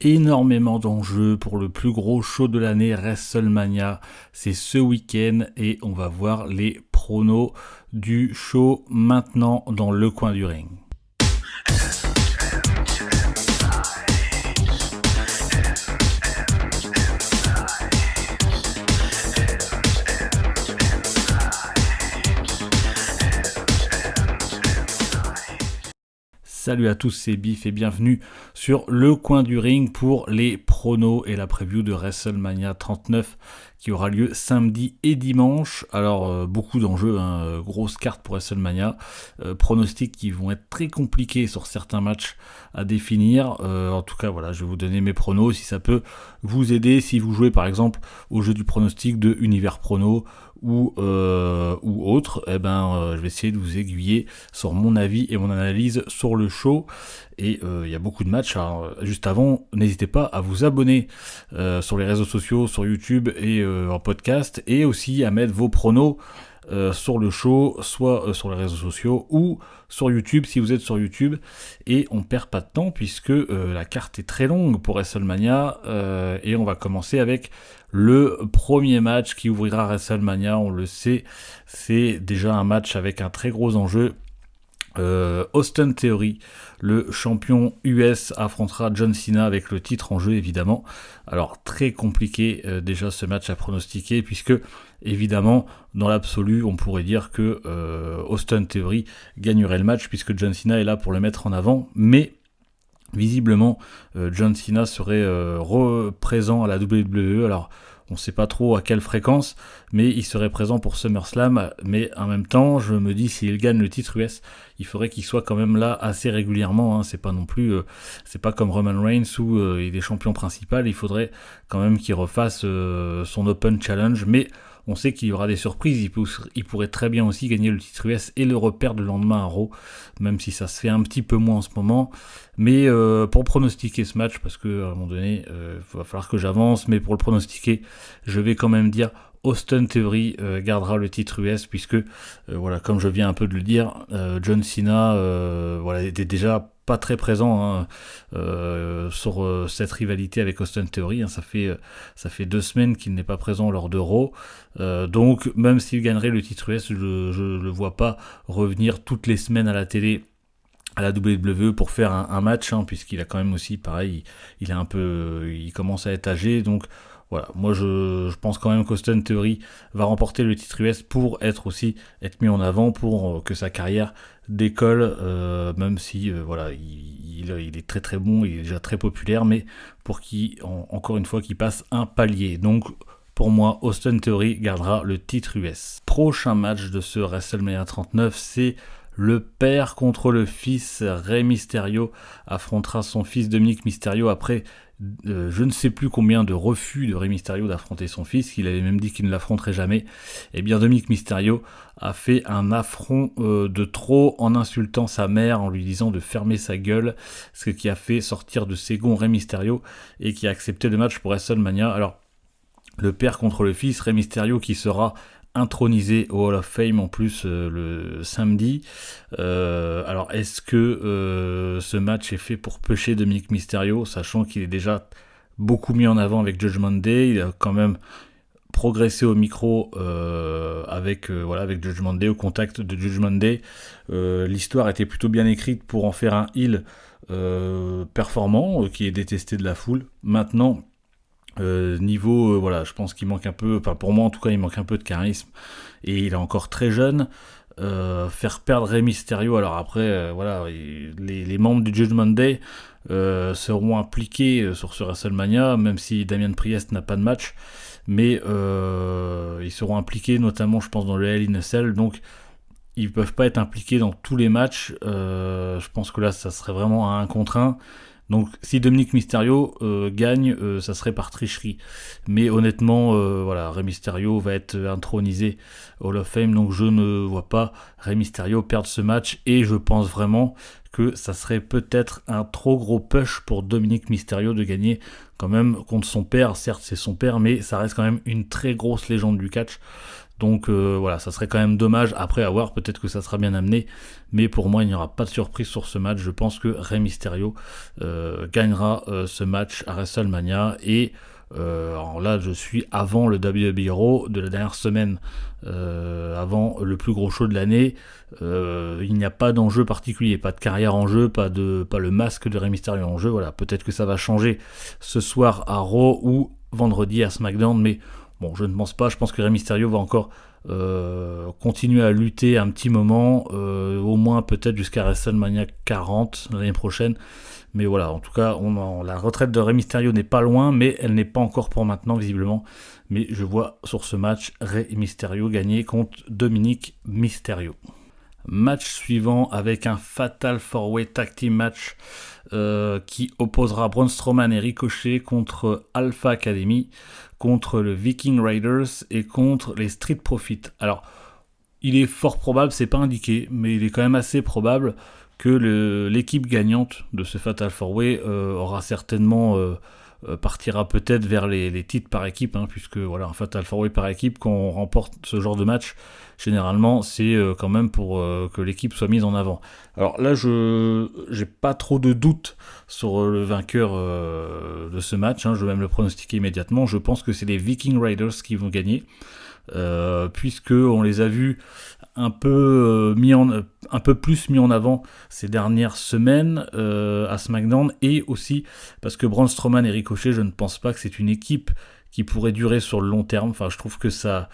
Énormément d'enjeux pour le plus gros show de l'année, WrestleMania. C'est ce week-end et on va voir les pronos du show maintenant dans le coin du ring. Salut à tous, c'est Biff et bienvenue sur le coin du ring pour les pronos et la preview de WrestleMania 39 qui aura lieu samedi et dimanche. Alors beaucoup d'enjeux, grosse carte pour WrestleMania, pronostics qui vont être très compliqués sur certains matchs à définir. En tout cas voilà, je vais vous donner mes pronos si ça peut vous aider si vous jouez par exemple au jeu du pronostic de Univers Prono ou autre, je vais essayer de vous aiguiller sur mon avis et mon analyse sur le show. Et il y a beaucoup de matchs. Alors, juste avant, n'hésitez pas à vous abonner sur les réseaux sociaux, sur YouTube et en podcast, et aussi à mettre vos pronos sur le show, soit sur les réseaux sociaux ou sur YouTube si vous êtes sur YouTube. Et on perd pas de temps puisque la carte est très longue pour WrestleMania et on va commencer avec le premier match qui ouvrira WrestleMania. On le sait, c'est déjà un match avec un très gros enjeu. Austin Theory, le champion US, affrontera John Cena avec le titre en jeu évidemment. Alors très compliqué déjà ce match à pronostiquer puisque évidemment dans l'absolu on pourrait dire que Austin Theory gagnerait le match puisque John Cena est là pour le mettre en avant, mais visiblement John Cena serait présent à la WWE. Alors on ne sait pas trop à quelle fréquence, mais il serait présent pour SummerSlam. Mais en même temps, je me dis, s'il gagne le titre US, il faudrait qu'il soit quand même là assez régulièrement. C'est pas non plus, c'est pas comme Roman Reigns où il est champion principal. Il faudrait quand même qu'il refasse son Open Challenge. Mais on sait qu'il y aura des surprises. Il pourrait très bien aussi gagner le titre US et le reperdre le lendemain à Raw, même si ça se fait un petit peu moins en ce moment. Mais pour pronostiquer ce match, parce qu'à un moment donné, il va falloir que j'avance, mais pour le pronostiquer, je vais quand même dire Austin Theory gardera le titre US, puisque, comme je viens un peu de le dire, John Cena était déjà pas très présent sur cette rivalité avec Austin Theory. Ça fait 2 semaines qu'il n'est pas présent lors de Raw. Donc même s'il gagnerait le titre US, je le vois pas revenir toutes les semaines à la télé à la WWE pour faire un match, puisqu'il a quand même aussi pareil, il commence à être âgé, donc voilà, moi je pense quand même qu'Austin Theory va remporter le titre US pour être mis en avant, pour que sa carrière décolle, même si il est très très bon, il est déjà très populaire, mais pour encore une fois qu'il passe un palier. Donc pour moi, Austin Theory gardera le titre US. Prochain match de ce WrestleMania 39, c'est le père contre le fils. Rey Mysterio affrontera son fils Dominic Mysterio après je ne sais plus combien de refus de Rey Mysterio d'affronter son fils, qu'il avait même dit qu'il ne l'affronterait jamais. Et bien Dominic Mysterio a fait un affront de trop en insultant sa mère, en lui disant de fermer sa gueule, ce qui a fait sortir de ses gonds Rey Mysterio et qui a accepté le match pour WrestleMania. Alors le père contre le fils, Rey Mysterio qui sera intronisé au Hall of Fame en plus le samedi. Alors est-ce que ce match est fait pour pêcher Dominic Mysterio, sachant qu'il est déjà beaucoup mis en avant avec Judgment Day, il a quand même progressé au micro avec Judgment Day, au contact de Judgment Day. L'histoire était plutôt bien écrite pour en faire un heel performant, qui est détesté de la foule. Maintenant je pense qu'il manque un peu, pour moi en tout cas il manque un peu de charisme et il est encore très jeune. Faire perdre Rey Mysterio, alors après les membres du Judgment Day seront impliqués sur ce WrestleMania, même si Damian Priest n'a pas de match, mais ils seront impliqués notamment je pense dans le Hell in a Cell, donc ils peuvent pas être impliqués dans tous les matchs. Je pense que là ça serait vraiment un 1 contre 1. Donc si Dominic Mysterio gagne, ça serait par tricherie. Mais honnêtement, Rey Mysterio va être intronisé au Hall of Fame, donc je ne vois pas Rey Mysterio perdre ce match, et je pense vraiment que ça serait peut-être un trop gros push pour Dominic Mysterio de gagner quand même contre son père. Certes c'est son père, mais ça reste quand même une très grosse légende du catch. Donc voilà, ça serait quand même dommage. Après avoir, peut-être que ça sera bien amené, mais pour moi il n'y aura pas de surprise sur ce match. Je pense que Rey Mysterio gagnera ce match à WrestleMania. Et alors là, je suis avant le WWE Raw de la dernière semaine, avant le plus gros show de l'année. Il n'y a pas d'enjeu particulier, pas de carrière en jeu, pas le masque de Rey Mysterio en jeu. Voilà, peut-être que ça va changer ce soir à Raw ou vendredi à SmackDown, mais bon, je ne pense pas. Je pense que Rey Mysterio va encore continuer à lutter un petit moment, au moins peut-être jusqu'à WrestleMania 40 l'année prochaine. Mais voilà, en tout cas, la retraite de Rey Mysterio n'est pas loin, mais elle n'est pas encore pour maintenant, visiblement. Mais je vois sur ce match Rey Mysterio gagner contre Dominic Mysterio. Match suivant avec un Fatal 4-Way Tag Team match qui opposera Braun Strowman et Ricochet contre Alpha Academy, contre le Viking Raiders et contre les Street Profits. Alors, il est fort probable, c'est pas indiqué, mais il est quand même assez probable que l'équipe gagnante de ce Fatal 4-Way aura certainement partira peut-être vers les titres par équipe, puisque voilà, un Fatal 4-Way par équipe, quand on remporte ce genre de match, généralement c'est quand même pour que l'équipe soit mise en avant. Alors là, j'ai pas trop de doutes sur le vainqueur de ce match, je vais même le pronostiquer immédiatement. Je pense que c'est les Viking Raiders qui vont gagner, puisque on les a vus un peu plus mis en avant ces dernières semaines à SmackDown, et aussi parce que Braun Strowman et Ricochet, je ne pense pas que c'est une équipe qui pourrait durer sur le long terme. Enfin, je trouve que ça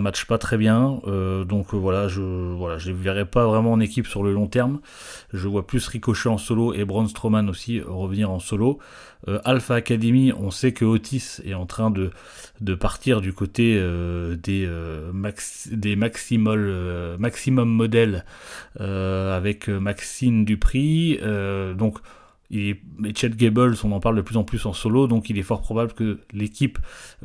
matche pas très bien, donc voilà, je les verrai pas vraiment en équipe sur le long terme. Je vois plus Ricochet en solo et Braun Strowman aussi revenir en solo. Alpha Academy, on sait que Otis est en train de partir du côté des maximum modèles avec Maxine Dupri, donc et Chad Gable, on en parle de plus en plus en solo, donc il est fort probable que l'équipe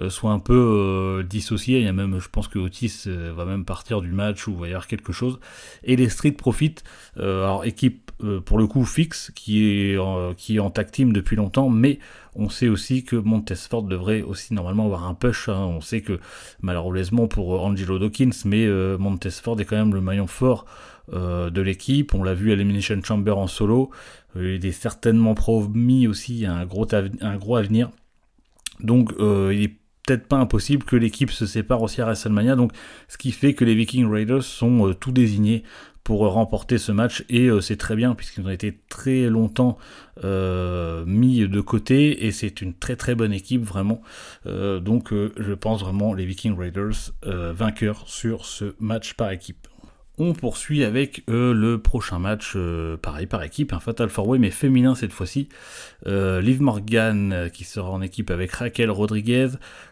soit un peu dissociée. Il y a même, je pense que Otis va même partir du match, ou va y avoir quelque chose. Et les Street Profits, alors équipe pour le coup fixe, qui est en tag team depuis longtemps, mais on sait aussi que Montez Ford devrait aussi normalement avoir un push. On sait que malheureusement pour Angelo Dawkins, mais Montez Ford est quand même le maillon fort de l'équipe. On l'a vu à l'Elimination Chamber en solo. Il est certainement promis aussi un gros avenir. Donc il est peut-être pas impossible que l'équipe se sépare aussi à WrestleMania. Donc ce qui fait que les Viking Raiders sont tout désignés pour remporter ce match, et c'est très bien puisqu'ils ont été très longtemps mis de côté, et c'est une très très bonne équipe vraiment. Donc je pense vraiment les Viking Raiders vainqueurs sur ce match par équipe. On poursuit avec le prochain match, pareil par équipe, un Fatal 4-Way mais féminin cette fois-ci. Liv Morgan qui sera en équipe avec Raquel Rodriguez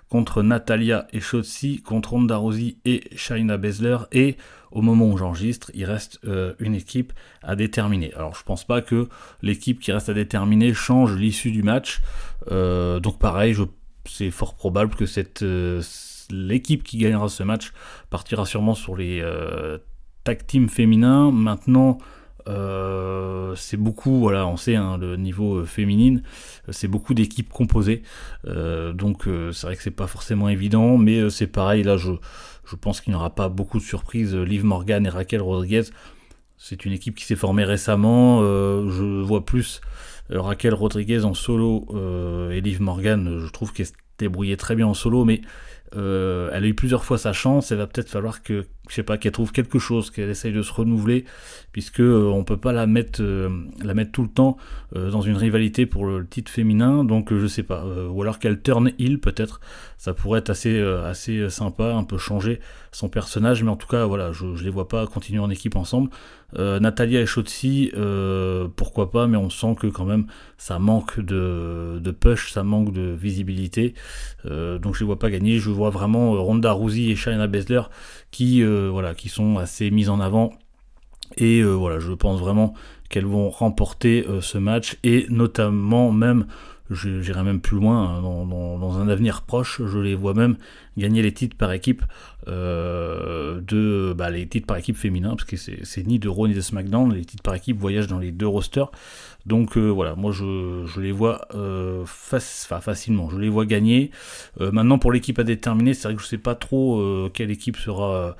contre Natalya et Shotzi, contre Ronda Rousey et Shayna Baszler, et au moment où j'enregistre, il reste une équipe à déterminer. Alors je pense pas que l'équipe qui reste à déterminer change l'issue du match, donc pareil, c'est fort probable que l'équipe qui gagnera ce match partira sûrement sur les tag team féminin. Maintenant, c'est beaucoup, voilà, on sait le niveau féminine, c'est beaucoup d'équipes composées, donc c'est vrai que c'est pas forcément évident, mais c'est pareil, là je pense qu'il n'y aura pas beaucoup de surprises. Liv Morgan et Raquel Rodriguez, c'est une équipe qui s'est formée récemment, je vois plus Raquel Rodriguez en solo, et Liv Morgan, je trouve qu'elle s'est débrouillée très bien en solo, mais elle a eu plusieurs fois sa chance. Elle va peut-être falloir qu'elle trouve quelque chose, qu'elle essaye de se renouveler, puisque on peut pas la mettre tout le temps dans une rivalité pour le titre féminin. Donc je sais pas, ou alors qu'elle turn heel, peut-être ça pourrait être assez sympa, un peu changer son personnage, mais en tout cas voilà, je les vois pas continuer en équipe ensemble. Natalya et Shotzi, pourquoi pas, mais on sent que quand même ça manque de push, ça manque de visibilité, donc je les vois pas gagner. Je vois vraiment Ronda Rousey et Shayna Baszler qui sont assez mises en avant, et je pense vraiment qu'elles vont remporter ce match, et notamment même j'irai même plus loin, hein, dans un avenir proche, je les vois même gagner les titres par équipe, les titres par équipe féminins, parce que c'est ni de Raw ni de SmackDown, les titres par équipe voyagent dans les deux rosters. Donc voilà, moi je les vois facilement, je les vois gagner. Maintenant pour l'équipe à déterminer, c'est vrai que je sais pas trop quelle équipe sera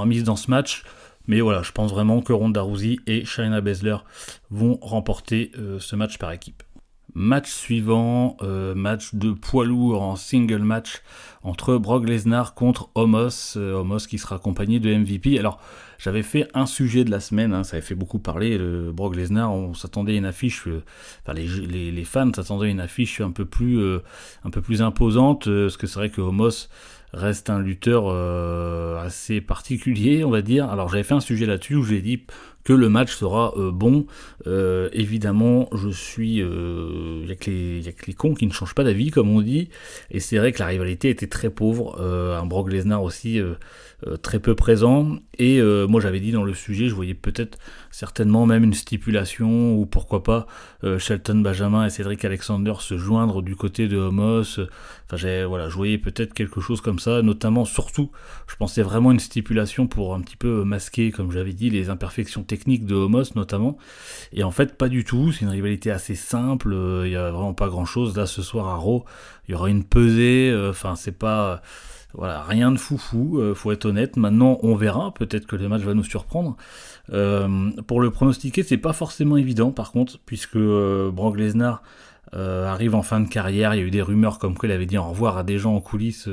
mise dans ce match. Mais voilà, je pense vraiment que Ronda Rousey et Shayna Baszler vont remporter ce match par équipe. Match suivant, match de poids lourd en single match entre Brock Lesnar contre Omos. Omos qui sera accompagné de MVP. Alors, j'avais fait un sujet de la semaine, hein, ça avait fait beaucoup parler. Le Brock Lesnar, on s'attendait à une affiche, les fans s'attendaient à une affiche un peu plus imposante, parce que c'est vrai que Omos reste un lutteur assez particulier, on va dire. Alors j'avais fait un sujet là-dessus où j'ai dit que le match sera bon. Évidemment, il y a que les cons qui ne changent pas d'avis, comme on dit. Et c'est vrai que la rivalité était très pauvre. Un Brock Lesnar aussi très peu présent. Et moi j'avais dit dans le sujet, je voyais peut-être certainement même une stipulation, ou pourquoi pas Shelton Benjamin et Cedric Alexander se joindre du côté de Omos. Enfin, je voyais peut-être quelque chose comme ça, notamment, surtout, je pensais vraiment à une stipulation pour un petit peu masquer, comme j'avais dit, les imperfections techniques de Omos notamment. Et en fait, pas du tout, c'est une rivalité assez simple, il n'y a vraiment pas grand-chose. Là, ce soir à Raw, il y aura une pesée, c'est pas... Voilà, rien de foufou, faut être honnête. Maintenant, on verra, peut-être que le match va nous surprendre. Pour le pronostiquer, c'est pas forcément évident, par contre, puisque Brock Lesnar arrive en fin de carrière. Il y a eu des rumeurs comme quoi il avait dit au revoir à des gens en coulisses,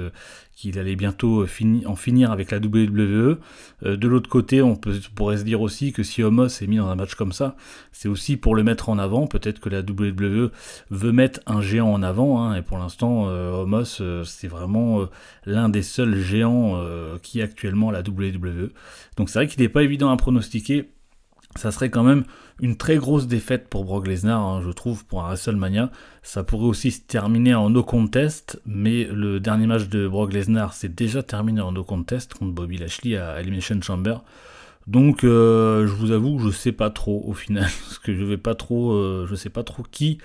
qu'il allait bientôt en finir avec la WWE. De l'autre côté, on pourrait se dire aussi que si Omos est mis dans un match comme ça, c'est aussi pour le mettre en avant. Peut-être que la WWE veut mettre un géant en avant, hein, et pour l'instant, Omos, c'est vraiment l'un des seuls géants qui est actuellement à la WWE. Donc c'est vrai qu'il n'est pas évident à pronostiquer. Ça serait quand même une très grosse défaite pour Brock Lesnar, hein, je trouve, pour un WrestleMania. Ça pourrait aussi se terminer en no contest, mais le dernier match de Brock Lesnar s'est déjà terminé en no contest contre Bobby Lashley à Elimination Chamber. Donc je vous avoue que je sais pas trop au final, parce que je sais pas trop qui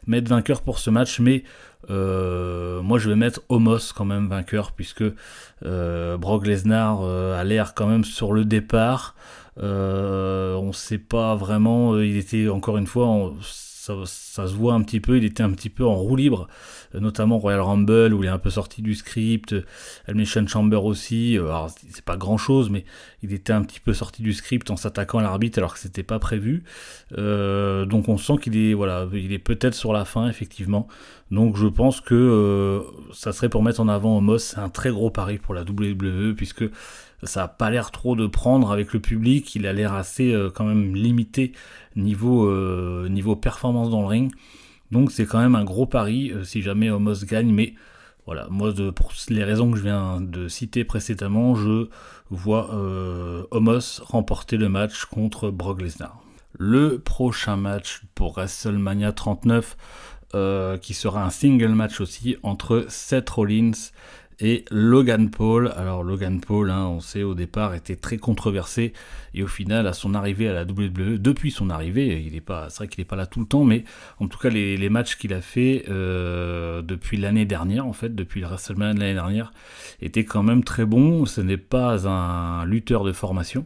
mettre vainqueur pour ce match, mais moi je vais mettre Omos quand même vainqueur, puisque Brock Lesnar a l'air quand même sur le départ. On sait pas vraiment, il était encore une fois, ça se voit un petit peu, il était un petit peu en roue libre, notamment Royal Rumble où il est un peu sorti du script, Elimination Chamber aussi, alors c'est pas grand chose, mais il était un petit peu sorti du script en s'attaquant à l'arbitre alors que c'était pas prévu, donc on sent qu'il est peut-être sur la fin effectivement, donc je pense que ça serait pour mettre en avant Omos. C'est un très gros pari pour la WWE puisque ça a pas l'air trop de prendre avec le public, il a l'air assez quand même limité niveau performance dans le ring, donc c'est quand même un gros pari si jamais Omos gagne, mais voilà, moi pour les raisons que je viens de citer précédemment, je vois Omos remporter le match contre Brock Lesnar. Le prochain match pour WrestleMania 39, qui sera un single match aussi entre Seth Rollins et Logan Paul. Alors Logan Paul, hein, on sait au départ, était très controversé, et au final à son arrivée à la WWE, depuis son arrivée, c'est vrai qu'il n'est pas là tout le temps, mais en tout cas les matchs qu'il a fait depuis l'année dernière, en fait, depuis le WrestleMania de l'année dernière, étaient quand même très bons. Ce n'est pas un lutteur de formation,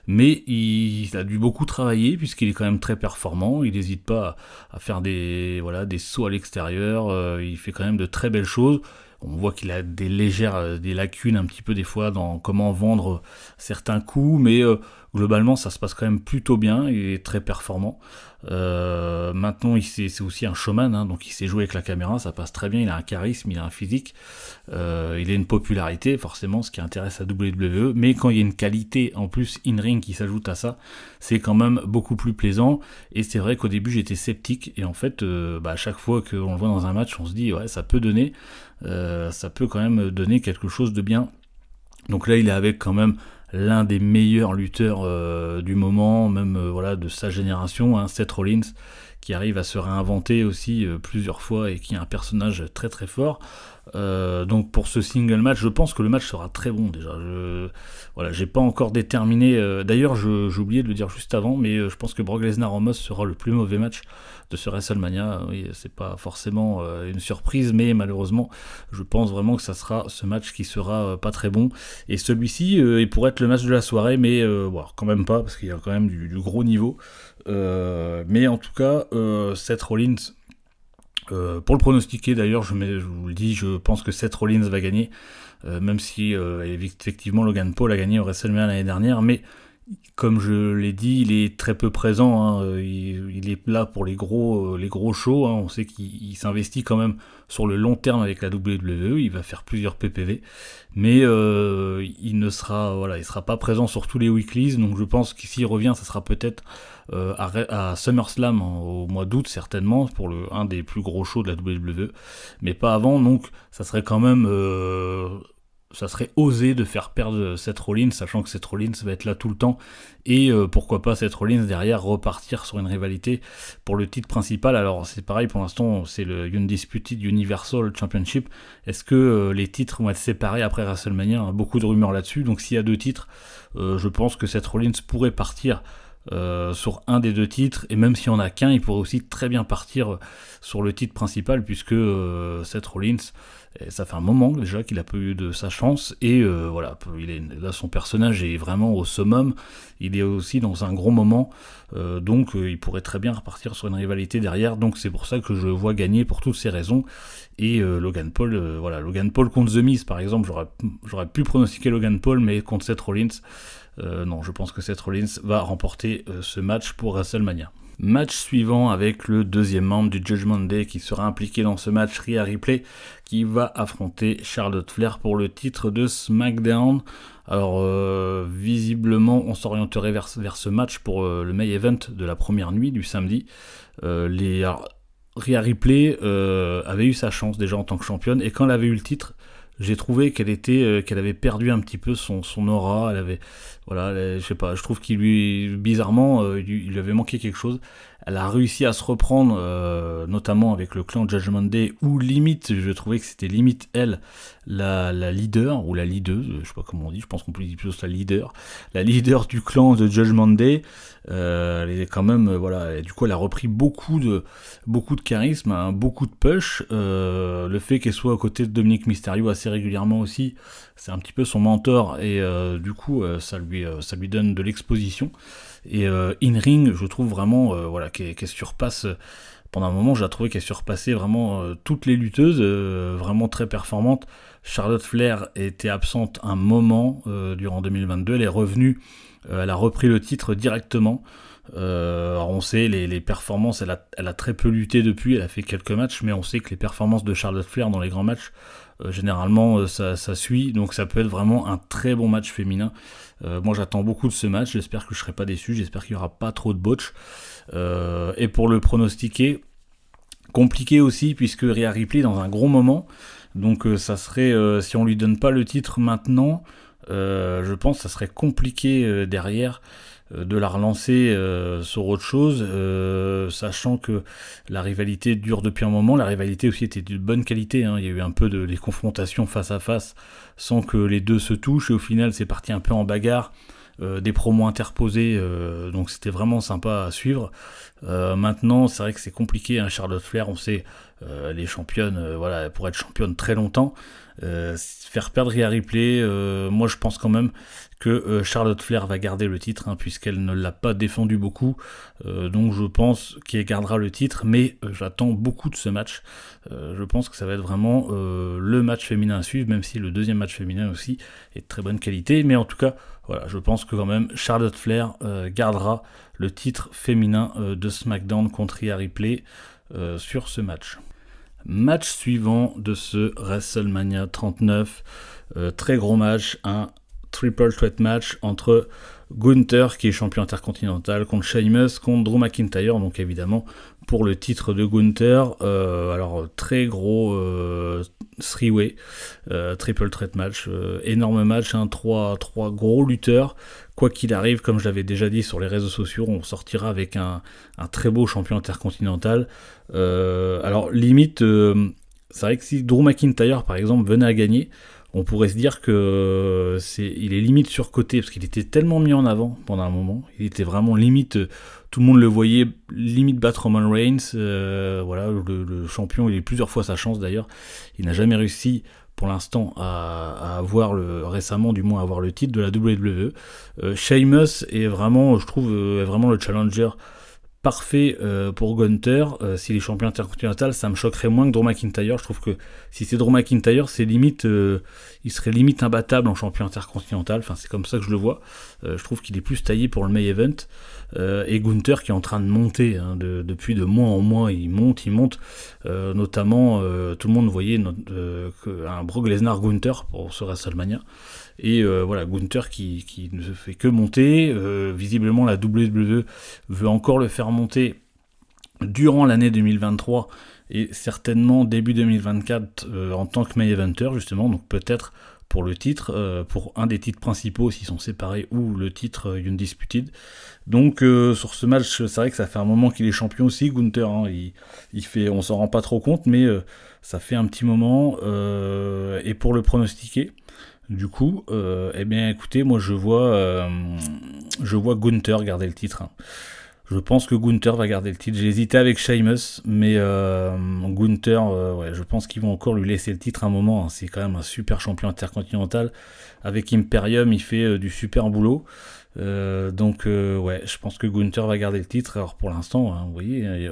mais il a dû beaucoup travailler puisqu'il est quand même très performant. Il n'hésite pas à faire des sauts à l'extérieur, il fait quand même de très belles choses. On voit qu'il a des lacunes un petit peu des fois dans comment vendre certains coups, mais globalement ça se passe quand même plutôt bien, il est très performant. Maintenant c'est aussi un showman, hein, donc il sait jouer avec la caméra, ça passe très bien, il a un charisme, il a un physique, il a une popularité forcément, ce qui intéresse la WWE, mais quand il y a une qualité en plus in-ring qui s'ajoute à ça, c'est quand même beaucoup plus plaisant. Et c'est vrai qu'au début j'étais sceptique, et en fait à chaque fois qu'on le voit dans un match on se dit ouais, ça peut donner, ça peut quand même donner quelque chose de bien. Donc là il est avec quand même l'un des meilleurs lutteurs du moment, même de sa génération, hein, Seth Rollins, qui arrive à se réinventer aussi plusieurs fois et qui est un personnage très très fort. Donc pour ce single match, je pense que le match sera très bon déjà. J'ai pas encore déterminé. D'ailleurs, j'ai oublié de le dire juste avant, mais je pense que Brock Lesnar Omos sera le plus mauvais match de ce WrestleMania. Oui, c'est pas forcément une surprise, mais malheureusement, je pense vraiment que ça sera ce match qui sera pas très bon. Et celui-ci, il pourrait être le match de la soirée, mais quand même pas, parce qu'il y a quand même du gros niveau. Mais en tout cas, Seth Rollins. Pour le pronostiquer d'ailleurs, je vous le dis, je pense que Seth Rollins va gagner, même si effectivement Logan Paul a gagné au WrestleMania l'année dernière, mais comme je l'ai dit, il est très peu présent, hein, il est là pour les gros shows, hein, on sait qu'il s'investit quand même sur le long terme avec la WWE, il va faire plusieurs PPV, mais il sera pas présent sur tous les weeklies, donc je pense que s'il revient, ça sera peut-être à SummerSlam au mois d'août certainement, pour un des plus gros shows de la WWE, mais pas avant, donc ça serait quand même... ça serait osé de faire perdre Seth Rollins, sachant que Seth Rollins va être là tout le temps, et pourquoi pas Seth Rollins derrière repartir sur une rivalité pour le titre principal. Alors c'est pareil, pour l'instant c'est le Undisputed Universal Championship. Est-ce que les titres vont être séparés après WrestleMania? Beaucoup de rumeurs là-dessus, donc s'il y a 2 titres, je pense que Seth Rollins pourrait partir sur un des 2 titres, et même s'il n'y en a qu'un, il pourrait aussi très bien partir sur le titre principal, puisque Seth Rollins, ça fait un moment déjà qu'il a pas eu de sa chance, et là son personnage est vraiment au summum, il est aussi dans un gros moment, donc il pourrait très bien repartir sur une rivalité derrière, donc c'est pour ça que je vois gagner pour toutes ces raisons. Et Logan Paul contre The Miz par exemple, j'aurais pu pronostiquer Logan Paul, mais contre Seth Rollins, non, je pense que Seth Rollins va remporter ce match pour WrestleMania. Match suivant avec le deuxième membre du Judgment Day qui sera impliqué dans ce match, Rhea Ripley, qui va affronter Charlotte Flair pour le titre de SmackDown. Alors visiblement on s'orienterait vers ce match pour le main event de la première nuit du samedi. Rhea Ripley avait eu sa chance déjà en tant que championne, et quand elle avait eu le titre, j'ai trouvé qu'elle avait perdu un petit peu son aura. Je sais pas, je trouve qu'il bizarrement, il lui avait manqué quelque chose. Elle a réussi à se reprendre, notamment avec le clan Judgment Day, où limite, je trouvais que c'était limite elle, la leader, ou la leaduse, je sais pas comment on dit, je pense qu'on peut dire plutôt la leader du clan de Judgment Day. Elle est quand même, et du coup elle a repris beaucoup de charisme, hein, beaucoup de push. Le fait qu'elle soit à côté de Dominic Mysterio assez régulièrement aussi, c'est un petit peu son mentor, et du coup ça lui donne de l'exposition. Et in-ring, je trouve vraiment qu'elle surpasse, pendant un moment j'ai trouvé qu'elle surpassait vraiment toutes les lutteuses, vraiment très performante. Charlotte Flair était absente un moment durant 2022, elle est revenue, elle a repris le titre directement. Alors on sait les performances, elle a très peu lutté depuis, elle a fait quelques matchs, mais on sait que les performances de Charlotte Flair dans les grands matchs, généralement ça suit, donc ça peut être vraiment un très bon match féminin. Moi j'attends beaucoup de ce match, j'espère que je serai pas déçu, j'espère qu'il y aura pas trop de botch. Et pour le pronostiquer, compliqué aussi, puisque Rhea Ripley est dans un gros moment, donc ça serait, si on lui donne pas le titre maintenant, je pense que ça serait compliqué derrière de la relancer sur autre chose, sachant que la rivalité dure depuis un moment. La rivalité aussi était de bonne qualité, hein. Il y a eu un peu des confrontations face à face sans que les deux se touchent, et au final c'est parti un peu en bagarre, des promos interposés, donc c'était vraiment sympa à suivre. Maintenant c'est vrai que c'est compliqué, hein. Charlotte Flair, on sait, elle est championne, elle pourrait être championne très longtemps. Faire perdre Rhea Ripley, moi je pense quand même que Charlotte Flair va garder le titre, hein, puisqu'elle ne l'a pas défendu beaucoup, donc je pense qu'elle gardera le titre, mais j'attends beaucoup de ce match. Je pense que ça va être vraiment le match féminin à suivre, même si le deuxième match féminin aussi est de très bonne qualité, mais en tout cas je pense que quand même Charlotte Flair gardera le titre féminin de SmackDown contre Rhea Ripley sur ce match. Match suivant de ce WrestleMania 39, très gros match, un triple threat match entre Gunther qui est champion intercontinental contre Sheamus, contre Drew McIntyre, donc évidemment pour le titre de Gunther. Alors très gros 3-way, triple threat match, énorme match, hein, trois gros lutteurs. Quoi qu'il arrive, comme je l'avais déjà dit sur les réseaux sociaux, on sortira avec un très beau champion intercontinental. Alors limite, c'est vrai que si Drew McIntyre par exemple venait à gagner, on pourrait se dire que il est limite surcoté parce qu'il était tellement mis en avant pendant un moment. Il était vraiment limite, tout le monde le voyait limite battre Roman Reigns. Voilà, le champion, il a eu plusieurs fois sa chance d'ailleurs. Il n'a jamais réussi pour l'instant à avoir récemment du moins à avoir le titre de la WWE. Sheamus est vraiment, je trouve, est vraiment le challenger parfait pour Gunther. S'il est champion intercontinental, ça me choquerait moins que Drew McIntyre. Je trouve que si c'est Drew McIntyre, c'est limite, il serait limite imbattable en champion intercontinental. Enfin, c'est comme ça que je le vois. Je trouve qu'il est plus taillé pour le main event. Et Gunther qui est en train de monter, hein, depuis de mois en mois, il monte. Notamment, tout le monde voyait un Brock Lesnar Gunther pour ce WrestleMania. Et voilà, Gunther qui ne fait que monter. Visiblement, la WWE veut encore le faire monter durant l'année 2023 et certainement début 2024 en tant que main eventer, justement. Donc peut-être pour le titre, pour un des titres principaux s'ils sont séparés, ou le titre Undisputed. Donc sur ce match, c'est vrai que ça fait un moment qu'il est champion aussi, Gunther, hein, il fait, on s'en rend pas trop compte, mais ça fait un petit moment. Et pour le pronostiquer, du coup, eh bien écoutez, moi je vois Gunther garder le titre, hein. Je pense que Gunther va garder le titre. J'ai hésité avec Sheamus, mais Gunther, ouais, je pense qu'ils vont encore lui laisser le titre un moment, hein. C'est quand même un super champion intercontinental. Avec Imperium, il fait du super boulot. Donc ouais, je pense que Gunther va garder le titre. Alors pour l'instant, hein, vous voyez,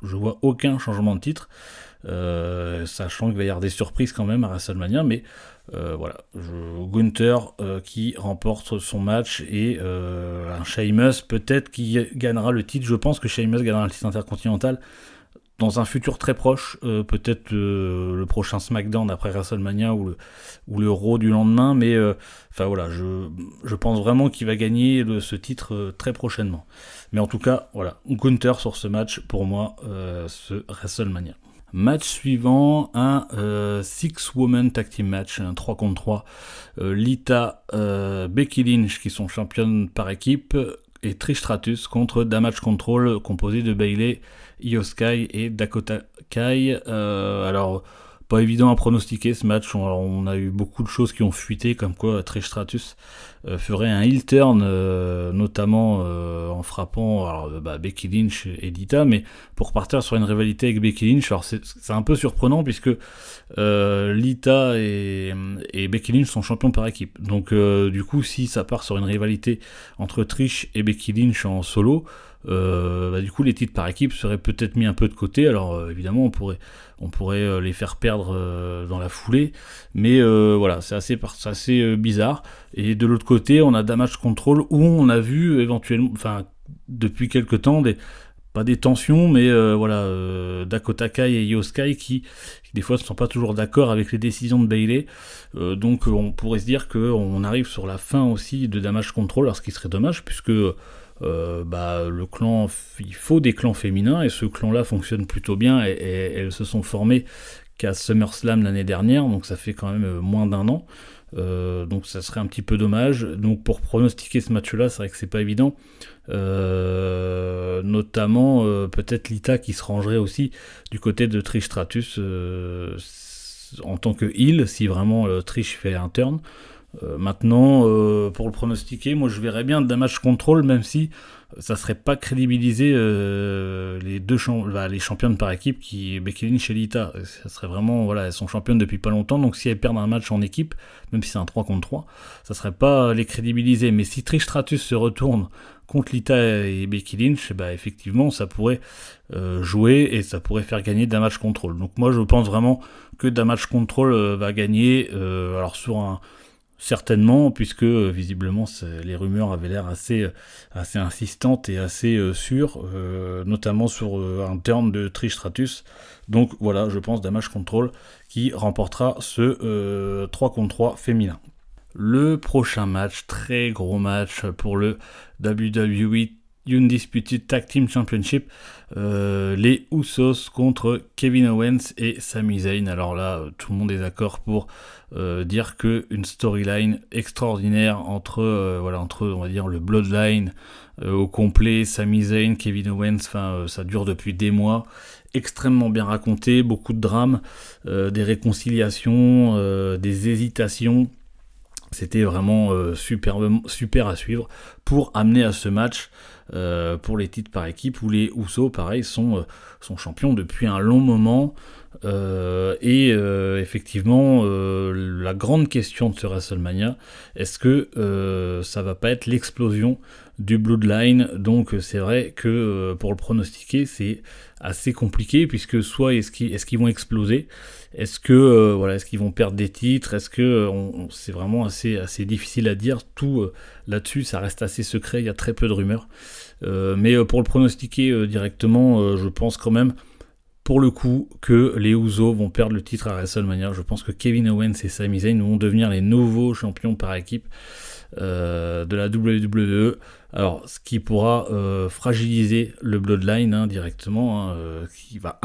je vois aucun changement de titre. Sachant qu'il va y avoir des surprises quand même à WrestleMania, mais voilà, Gunther qui remporte son match, et un Sheamus peut-être qui gagnera le titre. Je pense que Sheamus gagnera le titre intercontinental dans un futur très proche, peut-être le prochain SmackDown après WrestleMania ou le Raw du lendemain, mais enfin voilà, je pense vraiment qu'il va gagner ce titre très prochainement. Mais en tout cas, voilà, Gunther sur ce match pour moi, ce WrestleMania. Match suivant, un 6-woman tag team match, un 3 contre 3. Lita, Becky Lynch qui sont championnes par équipe, et Trish Stratus contre Damage Control composé de Bayley, Io Sky et Dakota Kai. Alors pas évident à pronostiquer ce match. On a eu beaucoup de choses qui ont fuité, comme quoi Trish Stratus ferait un heel turn, notamment en frappant Becky Lynch et Lita, mais pour partir sur une rivalité avec Becky Lynch. Alors c'est un peu surprenant puisque Lita et Becky Lynch sont champions par équipe. Donc du coup, si ça part sur une rivalité entre Trish et Becky Lynch en solo, du coup les titres par équipe seraient peut-être mis un peu de côté. Alors évidemment on pourrait les faire perdre dans la foulée, mais voilà, c'est assez bizarre. Et de l'autre côté, on a Damage Control, où on a vu éventuellement, enfin depuis quelques temps, pas des tensions, mais Dakota Kai et Io Sky qui des fois ne sont pas toujours d'accord avec les décisions de Bayley. Donc on pourrait se dire qu'on arrive sur la fin aussi de Damage Control, alors ce qui serait dommage, puisque le clan, il faut des clans féminins, et ce clan-là fonctionne plutôt bien, et elles se sont formées qu'à SummerSlam l'année dernière, donc ça fait quand même moins d'un an. Donc ça serait un petit peu dommage. Donc pour pronostiquer ce match-là, c'est vrai que c'est pas évident. Notamment peut-être Lita qui se rangerait aussi du côté de Trish Stratus en tant que heel, si vraiment Trish fait un turn. Maintenant, pour le pronostiquer, moi je verrais bien Damage Control, même si ça serait pas crédibilisé les championnes par équipe, qui Becky Lynch et Lita. Ça serait vraiment, voilà, elles sont championnes depuis pas longtemps, donc si elles perdent un match en équipe, même si c'est un 3 contre 3, ça serait pas les crédibiliser. Mais si Trish Stratus se retourne contre Lita et Becky Lynch, effectivement ça pourrait jouer, et ça pourrait faire gagner Damage Control. Donc moi je pense vraiment que Damage Control va gagner, alors sur certainement, puisque visiblement les rumeurs avaient l'air assez insistantes et assez sûres, notamment sur un turn de Trish Stratus. Donc voilà, je pense Damage Control qui remportera ce 3 contre 3 féminin. Le prochain match, très gros match pour le WWE Undisputed Tag Team Championship, les Usos contre Kevin Owens et Sami Zayn. Alors là, tout le monde est d'accord pour dire que une storyline extraordinaire entre on va dire le Bloodline au complet, Sami Zayn, Kevin Owens, ça dure depuis des mois, extrêmement bien raconté, beaucoup de drames, des réconciliations, des hésitations. C'était vraiment super à suivre pour amener à ce match pour les titres par équipe où les Usos, pareil, sont champions depuis un long moment. Effectivement, la grande question de ce WrestleMania, est-ce que ça va pas être l'explosion du Bloodline? Donc c'est vrai que pour le pronostiquer, c'est assez compliqué, puisque soit est-ce qu'ils vont exploser, est-ce qu'ils vont perdre des titres, est-ce que c'est vraiment assez difficile à dire. Tout là-dessus, ça reste assez secret, il y a très peu de rumeurs. Mais pour le pronostiquer directement, je pense quand même, pour le coup, que les Usos vont perdre le titre à WrestleMania. Je pense que Kevin Owens et Sami Zayn vont devenir les nouveaux champions par équipe de la WWE. Alors, ce qui pourra fragiliser le Bloodline directement, qui va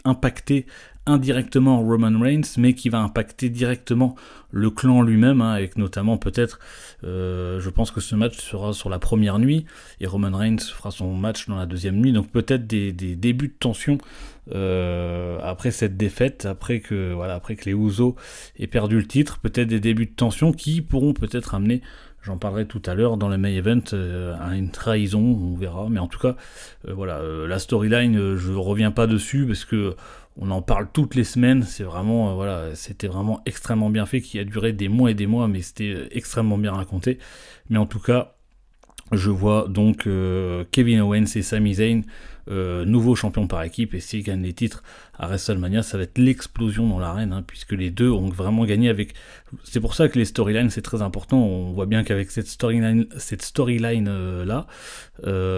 impacter indirectement Roman Reigns, mais qui va impacter directement le clan lui-même, avec notamment peut-être, je pense que ce match sera sur la première nuit, et Roman Reigns fera son match dans la deuxième nuit, donc peut-être des débuts de tension après cette défaite, après que les Usos aient perdu le titre, peut-être des débuts de tension qui pourront peut-être amener, j'en parlerai tout à l'heure dans le main event, à une trahison, on verra, mais en tout cas, la storyline, je reviens pas dessus parce que on en parle toutes les semaines, c'est vraiment, c'était vraiment extrêmement bien fait, qui a duré des mois et des mois, mais c'était extrêmement bien raconté. Mais en tout cas, je vois donc Kevin Owens et Sami Zayn nouveaux champions par équipe, et s'ils gagnent les titres à WrestleMania, ça va être l'explosion dans l'arène, puisque les deux ont vraiment gagné avec... C'est pour ça que les storylines, c'est très important. On voit bien qu'avec cette storyline là,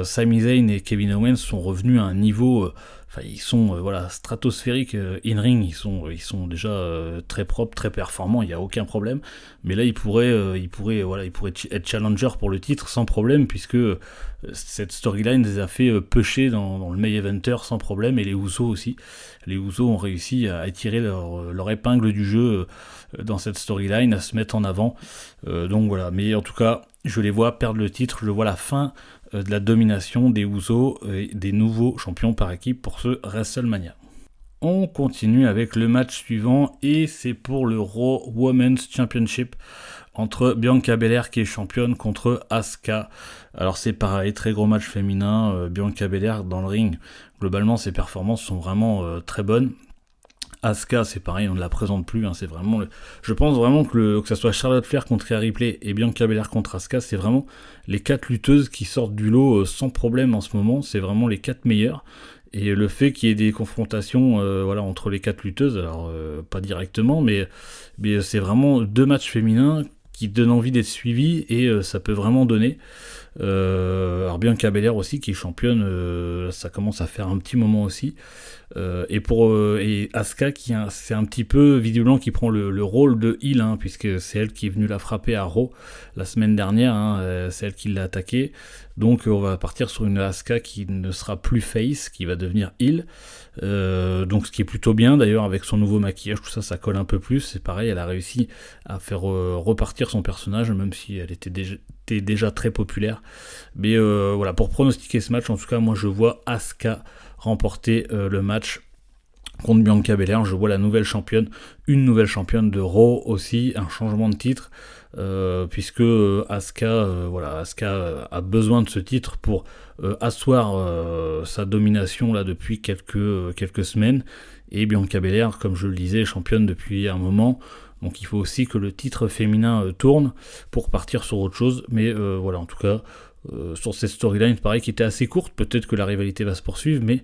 Sami Zayn et Kevin Owens sont revenus à un niveau... ils sont stratosphériques in-ring, ils sont déjà très propres, très performants, il n'y a aucun problème. Mais là, ils pourraient être challenger pour le titre sans problème, puisque cette storyline les a fait pusher dans le main eventer sans problème, et les Usos aussi. Les Usos ont réussi à tirer leur épingle du jeu dans cette storyline, à se mettre en avant. Donc voilà, mais en tout cas, je les vois perdre le titre, je vois la fin de la domination des Usos et des nouveaux champions par équipe pour ce WrestleMania. On continue avec le match suivant, et c'est pour le Raw Women's Championship entre Bianca Belair, qui est championne, contre Asuka. Alors c'est pareil, très gros match féminin, Bianca Belair dans le ring, globalement ses performances sont vraiment très bonnes. Asuka, c'est pareil, on ne la présente plus, c'est vraiment... Je pense vraiment que ça soit Charlotte Flair contre Rhea Ripley et Bianca Belair contre Asuka, c'est vraiment les 4 lutteuses qui sortent du lot sans problème en ce moment, c'est vraiment les 4 meilleures. Et le fait qu'il y ait des confrontations entre les 4 lutteuses, alors pas directement, mais c'est vraiment 2 matchs féminins qui donnent envie d'être suivis, et ça peut vraiment donner. Alors Bianca Belair aussi, qui est championne, ça commence à faire un petit moment aussi. Et Asuka, c'est un petit peu visiblement qui prend le rôle de heel, puisque c'est elle qui est venue la frapper à Raw la semaine dernière, c'est elle qui l'a attaqué. Donc on va partir sur une Asuka qui ne sera plus face, qui va devenir heel. Donc ce qui est plutôt bien d'ailleurs, avec son nouveau maquillage, tout ça, ça colle un peu plus. C'est pareil, elle a réussi à faire repartir son personnage, même si elle était déjà très populaire. Mais pour pronostiquer ce match, en tout cas, moi je vois Asuka remporter le match contre Bianca Belair. Je vois une nouvelle championne de Raw aussi, un changement de titre, puisque Asuka a besoin de ce titre pour asseoir sa domination là depuis quelques semaines, et Bianca Belair, comme je le disais, est championne depuis un moment. Donc il faut aussi que le titre féminin tourne pour partir sur autre chose. Mais en tout cas, sur cette storyline, pareil, qui était assez courte, peut-être que la rivalité va se poursuivre, mais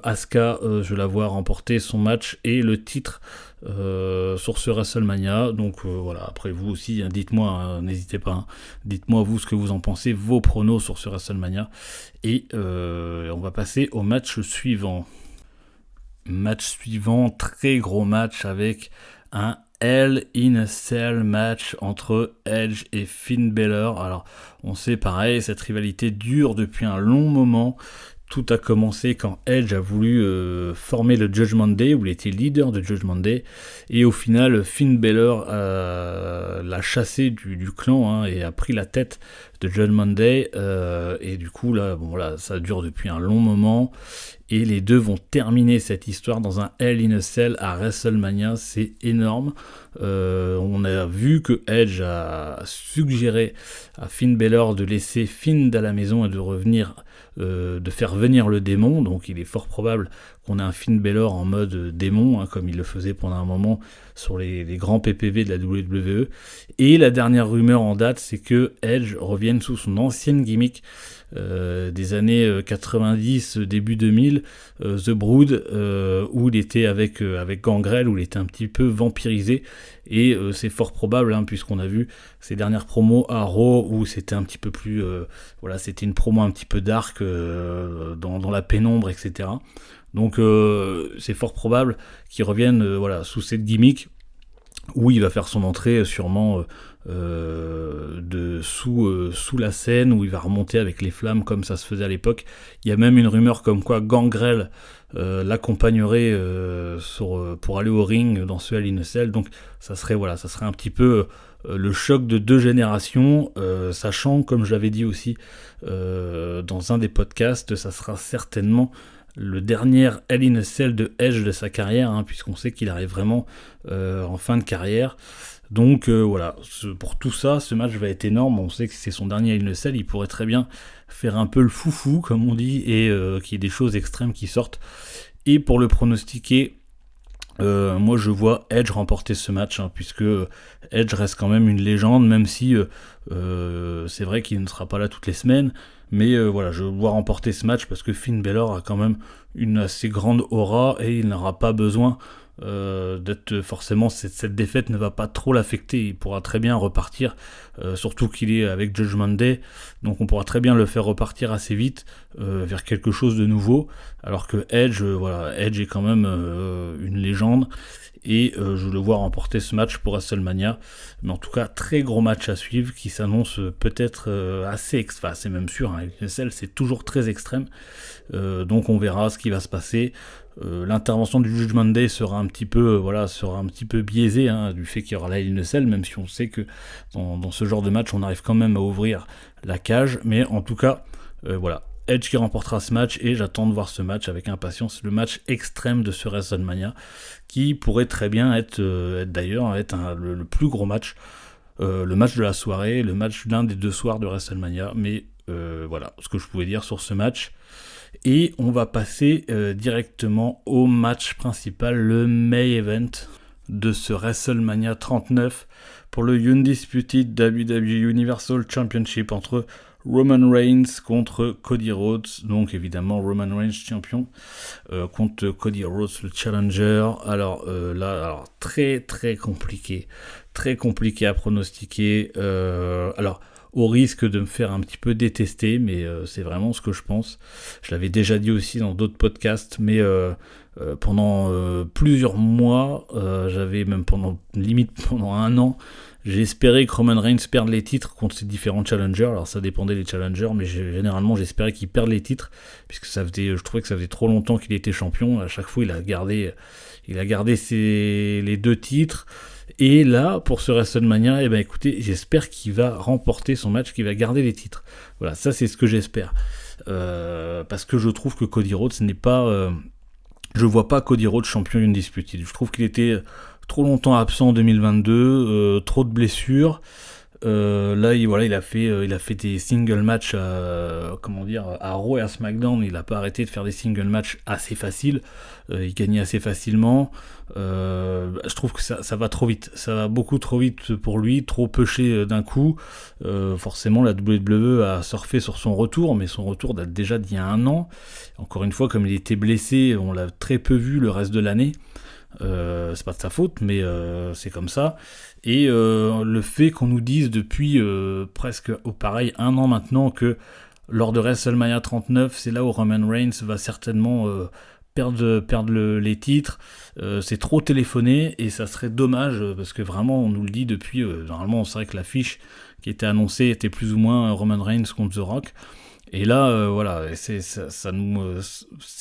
Asuka, je la vois remporter son match et le titre sur ce WrestleMania. Donc après vous aussi, dites-moi, n'hésitez pas, dites-moi vous ce que vous en pensez, vos pronos sur ce WrestleMania. Et on va passer au match suivant. Très gros match avec un Hell in a Cell match entre Edge et Finn Balor. Alors, on sait pareil, cette rivalité dure depuis un long moment. Tout a commencé quand Edge a voulu former le Judgment Day, où il était leader de Judgment Day, et au final Finn Balor l'a chassé du clan et a pris la tête de Judgment Day, et du coup là, ça dure depuis un long moment, et les deux vont terminer cette histoire dans un Hell in a Cell à WrestleMania. C'est énorme. On a vu que Edge a suggéré à Finn Balor de laisser Finn à la maison et de revenir, de faire venir le démon. Donc il est fort probable qu'on ait un Finn Balor en mode démon, comme il le faisait pendant un moment sur les grands PPV de la WWE. Et la dernière rumeur en date, c'est que Edge revienne sous son ancienne gimmick des années 90, début 2000, The Brood, où il était avec Gangrel, où il était un petit peu vampirisé, et c'est fort probable, puisqu'on a vu ses dernières promos à Raw, où c'était un petit peu plus, c'était une promo un petit peu dark, dans la pénombre, etc. Donc c'est fort probable qu'il revienne sous cette gimmick, où il va faire son entrée sûrement sous la scène, où il va remonter avec les flammes comme ça se faisait à l'époque. Il y a même une rumeur comme quoi Gangrel l'accompagnerait pour aller au ring dans ce Hell in a Cell. Donc ça serait un petit peu le choc de deux générations, sachant, comme je l'avais dit aussi dans un des podcasts, ça sera certainement le dernier Hell in a Cell de Edge de sa carrière, puisqu'on sait qu'il arrive vraiment en fin de carrière. Donc pour tout ça, ce match va être énorme. On sait que c'est son dernier Hell in a Cell, il pourrait très bien faire un peu le foufou, comme on dit, et qu'il y ait des choses extrêmes qui sortent. Et pour le pronostiquer, moi je vois Edge remporter ce match, puisque Edge reste quand même une légende, même si c'est vrai qu'il ne sera pas là toutes les semaines, mais je vois remporter ce match parce que Finn Balor a quand même une assez grande aura, et il n'aura pas besoin d'être forcément, cette défaite ne va pas trop l'affecter. Il pourra très bien repartir, surtout qu'il est avec Judgment Day, donc on pourra très bien le faire repartir assez vite vers quelque chose de nouveau, alors que Edge est quand même une légende, et je le vois remporter ce match pour WrestleMania. Mais en tout cas, très gros match à suivre, qui s'annonce peut-être assez c'est même sûr, c'est toujours très extrême, donc on verra ce qui va se passer. L'intervention du Judgment Day sera un petit peu biaisée, du fait qu'il y aura la Hell in a Cell, même si on sait que dans ce genre de match on arrive quand même à ouvrir la cage. Mais en tout cas, Edge qui remportera ce match, et j'attends de voir ce match avec impatience, le match extrême de ce WrestleMania, qui pourrait très bien être le plus gros match, le match de la soirée, le match l'un des deux soirs de WrestleMania. Mais voilà ce que je pouvais dire sur ce match. Et on va passer directement au match principal, le main event de ce WrestleMania 39 pour le Undisputed WWE Universal Championship entre Roman Reigns contre Cody Rhodes. Donc évidemment Roman Reigns champion contre Cody Rhodes le challenger. Alors très très compliqué à pronostiquer. Au risque de me faire un petit peu détester, mais c'est vraiment ce que je pense. Je l'avais déjà dit aussi dans d'autres podcasts, mais pendant plusieurs mois, j'avais même pendant un an, j'ai espéré que Roman Reigns perde les titres contre ses différents challengers. Alors ça dépendait des challengers, mais généralement j'espérais qu'il perde les titres, puisque je trouvais que ça faisait trop longtemps qu'il était champion. À chaque fois il a gardé les deux titres. Et là, pour ce WrestleMania, écoutez, j'espère qu'il va remporter son match, qu'il va garder les titres. Voilà, ça c'est ce que j'espère. Parce que je trouve que Cody Rhodes n'est pas... je vois pas Cody Rhodes champion Undisputed. Je trouve qu'il était trop longtemps absent en 2022, trop de blessures. Là, il a fait des single matchs à Raw et à SmackDown. Il n'a pas arrêté de faire des single matchs assez faciles. Il gagnait assez facilement. Je trouve que ça va trop vite. Ça va beaucoup trop vite pour lui, trop pêché d'un coup. Forcément, la WWE a surfé sur son retour, mais son retour date déjà d'il y a un an. Encore une fois, comme il était blessé, on l'a très peu vu le reste de l'année. C'est pas de sa faute, mais c'est comme ça. Et le fait qu'on nous dise depuis presque un an maintenant que lors de WrestleMania 39, c'est là où Roman Reigns va certainement perdre les titres. C'est trop téléphoné et ça serait dommage parce que vraiment on nous le dit depuis. Normalement, c'est vrai que l'affiche qui était annoncée était plus ou moins Roman Reigns contre The Rock. Et là, voilà, c'est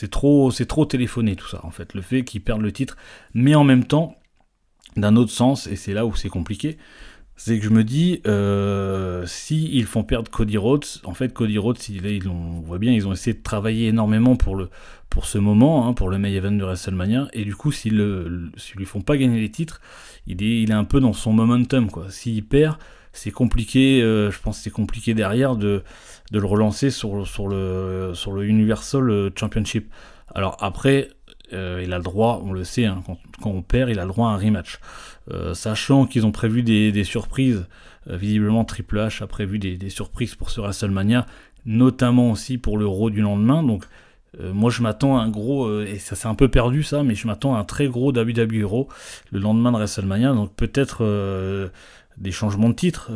trop téléphoné tout ça en fait. Le fait qu'ils perdent le titre, mais en même temps, d'un autre sens, et c'est là où c'est compliqué. C'est que je me dis, si ils font perdre Cody Rhodes, en fait Cody Rhodes, on voit bien, ils ont essayé de travailler énormément pour ce moment, pour le main event de WrestleMania, et du coup, s'ils lui font pas gagner les titres, il est un peu dans son momentum, quoi. S'il perd, c'est compliqué, je pense que c'est compliqué derrière de le relancer sur le Universal Championship. Alors après, il a le droit, on le sait, quand on perd, il a le droit à un rematch. Sachant qu'ils ont prévu des surprises, visiblement Triple H a prévu des surprises pour ce WrestleMania, notamment aussi pour le Raw du lendemain. Donc moi je m'attends à un gros, et ça s'est un peu perdu ça, mais je m'attends à un très gros WWE Raw le lendemain de WrestleMania. Donc peut-être des changements de titre,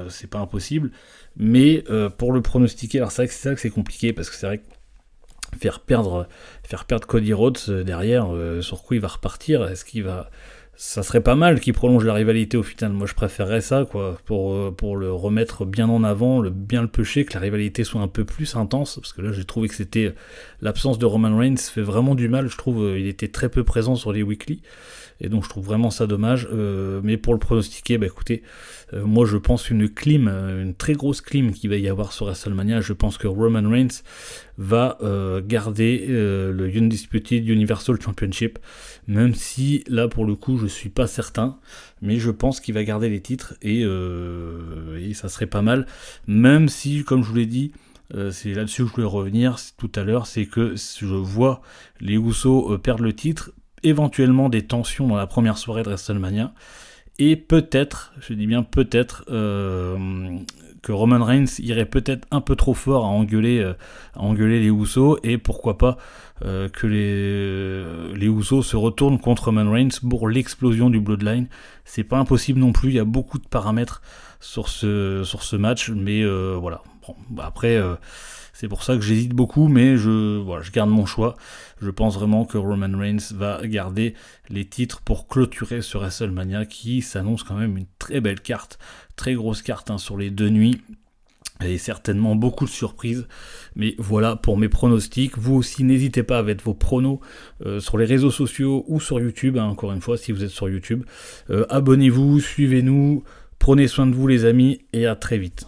c'est pas impossible. Mais pour le pronostiquer, alors c'est vrai que c'est compliqué parce que c'est vrai que faire perdre Cody Rhodes derrière, sur quoi il va repartir, ça serait pas mal qu'il prolonge la rivalité au final. Moi je préférerais ça, quoi, pour le remettre bien en avant, bien le pusher, que la rivalité soit un peu plus intense, parce que là j'ai trouvé que c'était l'absence de Roman Reigns fait vraiment du mal. Je trouve il était très peu présent sur les weekly, et donc je trouve vraiment ça dommage. Mais pour le pronostiquer, écoutez, moi je pense une très grosse clim qu'il va y avoir sur WrestleMania. Je pense que Roman Reigns va garder le Undisputed Universal Championship, même si là pour le coup je suis pas certain, mais je pense qu'il va garder les titres et ça serait pas mal, même si, comme je vous l'ai dit, c'est là-dessus que je voulais revenir tout à l'heure, c'est que je vois les Usos perdre le titre, éventuellement des tensions dans la première soirée de WrestleMania, et peut-être, je dis bien peut-être, que Roman Reigns irait peut-être un peu trop fort à engueuler les Usos, et pourquoi pas que les Usos se retournent contre Roman Reigns pour l'explosion du Bloodline. C'est pas impossible non plus, il y a beaucoup de paramètres sur ce match, mais voilà. Bon, après, c'est pour ça que j'hésite beaucoup, mais je garde mon choix. Je pense vraiment que Roman Reigns va garder les titres pour clôturer ce WrestleMania qui s'annonce quand même une très belle carte, très grosse carte sur les 2 nuits. Et certainement beaucoup de surprises. Mais voilà pour mes pronostics. Vous aussi, n'hésitez pas à mettre vos pronos sur les réseaux sociaux ou sur YouTube. Encore une fois, si vous êtes sur YouTube. Abonnez-vous, suivez-nous. Prenez soin de vous les amis et à très vite.